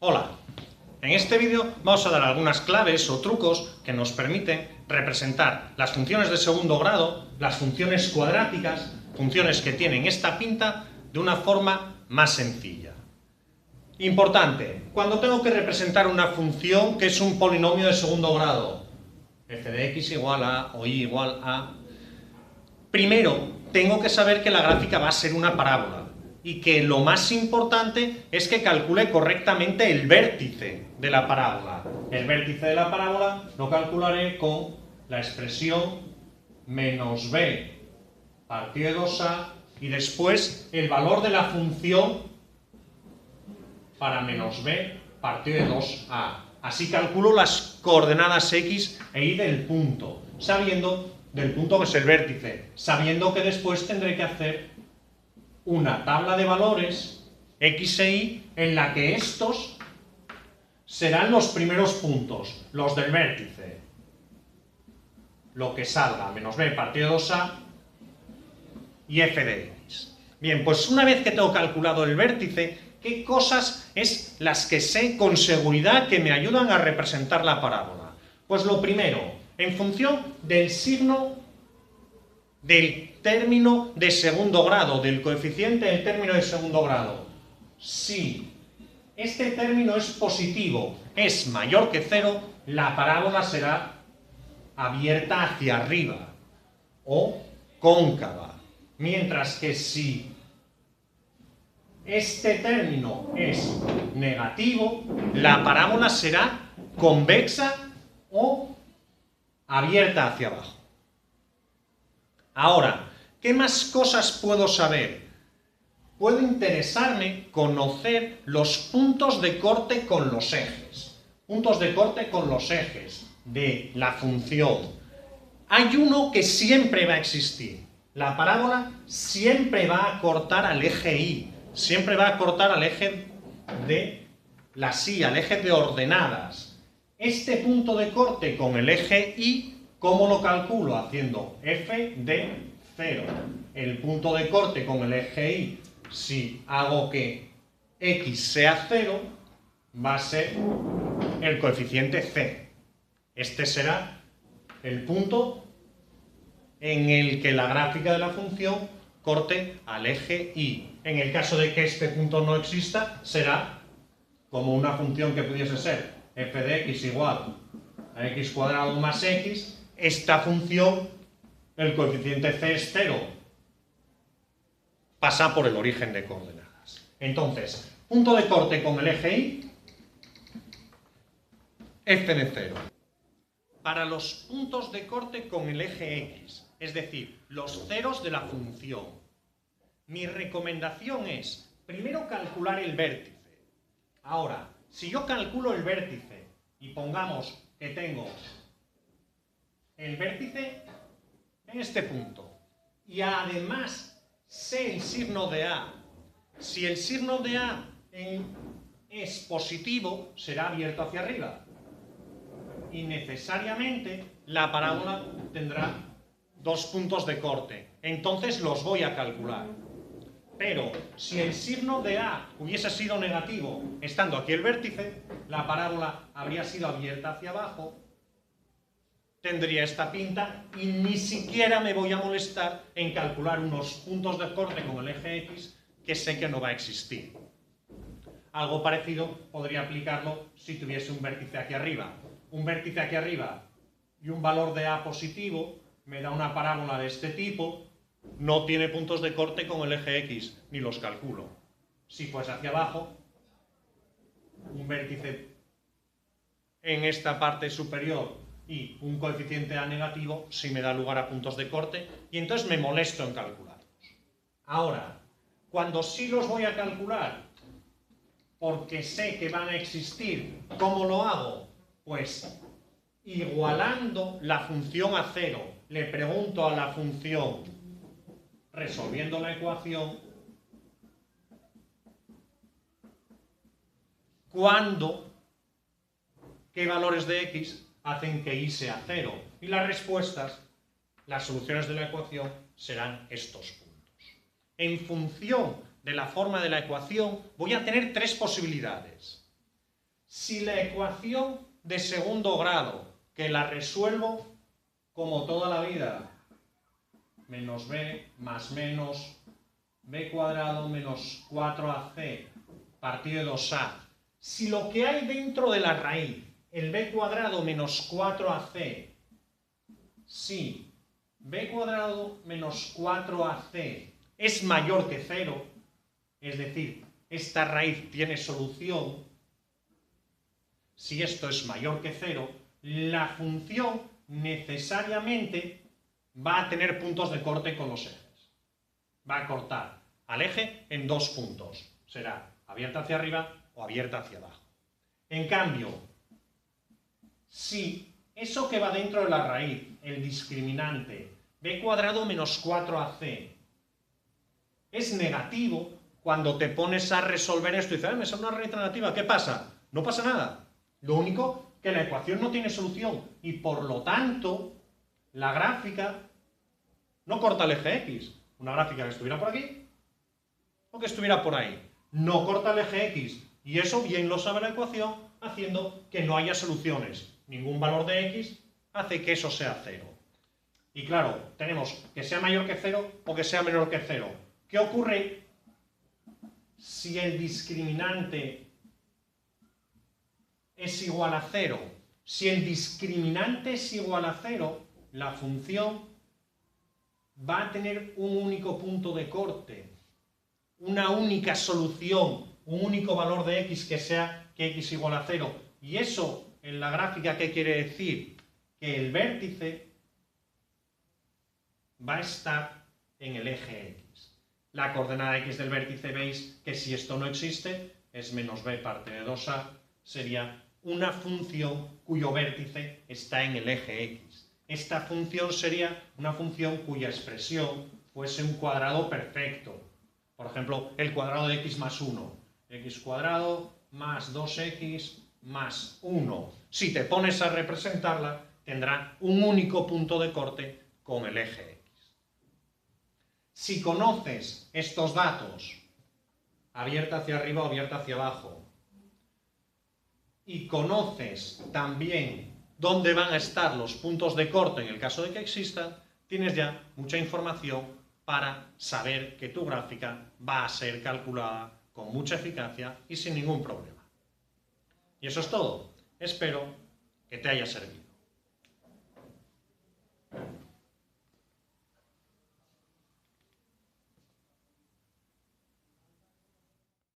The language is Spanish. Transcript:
Hola, en este vídeo vamos a dar algunas claves o trucos que nos permiten representar las funciones de segundo grado, las funciones cuadráticas, funciones que tienen esta pinta, de una forma más sencilla. Importante, cuando tengo que representar una función que es un polinomio de segundo grado, f de x igual a o y igual a, primero tengo que saber que la gráfica va a ser una parábola y que lo más importante es que calcule correctamente el vértice de la parábola. El vértice de la parábola lo calcularé con la expresión menos b partido de 2a y después el valor de la función para menos b partido de 2a. Así calculo las coordenadas x e y del punto, sabiendo del punto que es el vértice, sabiendo que después tendré que hacer una tabla de valores x e y en la que estos serán los primeros puntos, los del vértice. Lo que salga, menos b partido de 2a y f de x. Bien, pues una vez que tengo calculado el vértice, ¿qué cosas es las que sé con seguridad que me ayudan a representar la parábola? Pues lo primero, en función del signo del término de segundo grado, del coeficiente del término de segundo grado. Si este término es positivo, es mayor que 0, la parábola será abierta hacia arriba o cóncava. Mientras que si este término es negativo, la parábola será convexa o abierta hacia abajo. Ahora, ¿qué más cosas puedo saber? Puedo interesarme conocer los puntos de corte con los ejes. Puntos de corte con los ejes de la función. Hay uno que siempre va a existir. La parábola siempre va a cortar al eje y. Siempre va a cortar al eje de las y, al eje de ordenadas. Este punto de corte con el eje y, ¿cómo lo calculo? Haciendo f de 0. El punto de corte con el eje y, si hago que x sea 0, va a ser el coeficiente c. Este será el punto en el que la gráfica de la función corte al eje y. En el caso de que este punto no exista, será como una función que pudiese ser f de x igual a x cuadrado más x. Esta función, el coeficiente c es 0. Pasa por el origen de coordenadas. Entonces, punto de corte con el eje y, f de 0. Para los puntos de corte con el eje x, es decir, los ceros de la función, mi recomendación es primero calcular el vértice. Ahora, si yo calculo el vértice y pongamos que tengo el vértice en este punto y además sé el signo de a, si el signo de a es positivo, será abierto hacia arriba y necesariamente la parábola tendrá dos puntos de corte, entonces los voy a calcular. Pero si el signo de a hubiese sido negativo estando aquí el vértice, la parábola habría sido abierta hacia abajo, tendría esta pinta y ni siquiera me voy a molestar en calcular unos puntos de corte con el eje x que sé que no va a existir. Algo parecido podría aplicarlo si tuviese un vértice aquí arriba. Un vértice aquí arriba y un valor de a positivo me da una parábola de este tipo. No tiene puntos de corte con el eje x, ni los calculo. Si fuese hacia abajo, un vértice en esta parte superior y un coeficiente a negativo, sí me da lugar a puntos de corte, y entonces me molesto en calcularlos. Ahora, cuando sí los voy a calcular, porque sé que van a existir, ¿cómo lo hago? Pues igualando la función a 0, le pregunto a la función, resolviendo la ecuación, qué valores de x hacen que y sea 0. Y las respuestas, las soluciones de la ecuación, serán estos puntos. En función de la forma de la ecuación, voy a tener tres posibilidades. Si la ecuación de segundo grado, que la resuelvo como toda la vida, menos b más menos b cuadrado menos 4ac partido de 2a, si lo que hay dentro de la raíz, el b cuadrado menos 4ac, si b cuadrado menos 4ac es mayor que 0, es decir, esta raíz tiene solución, si esto es mayor que 0, la función necesariamente va a tener puntos de corte con los ejes. Va a cortar al eje en dos puntos. Será abierta hacia arriba o abierta hacia abajo. En cambio, si eso que va dentro de la raíz, el discriminante, b cuadrado menos 4ac, es negativo, cuando te pones a resolver esto y dices, me sale una raíz negativa, ¿qué pasa? No pasa nada. Lo único que la ecuación no tiene solución y por lo tanto la gráfica no corta el eje X. Una gráfica que estuviera por aquí o que estuviera por ahí. No corta el eje X y eso bien lo sabe la ecuación haciendo que no haya soluciones. Ningún valor de X hace que eso sea 0. Y claro, tenemos que sea mayor que 0 o que sea menor que 0. ¿Qué ocurre si el discriminante es igual a 0? Si el discriminante es igual a 0, la función va a tener un único punto de corte, una única solución, un único valor de x que sea que x igual a 0. Y eso, en la gráfica, ¿qué quiere decir? Que el vértice va a estar en el eje x. La coordenada x del vértice, veis que si esto no existe, es menos b parte de 2a, sería una función cuyo vértice está en el eje x. Esta función sería una función cuya expresión fuese un cuadrado perfecto. Por ejemplo, el cuadrado de x más 1. X cuadrado más 2x más 1. Si te pones a representarla, tendrá un único punto de corte con el eje x. Si conoces estos datos, abierta hacia arriba o abierta hacia abajo, y conoces también dónde van a estar los puntos de corte en el caso de que existan, tienes ya mucha información para saber que tu gráfica va a ser calculada con mucha eficacia y sin ningún problema. Y eso es todo. Espero que te haya servido.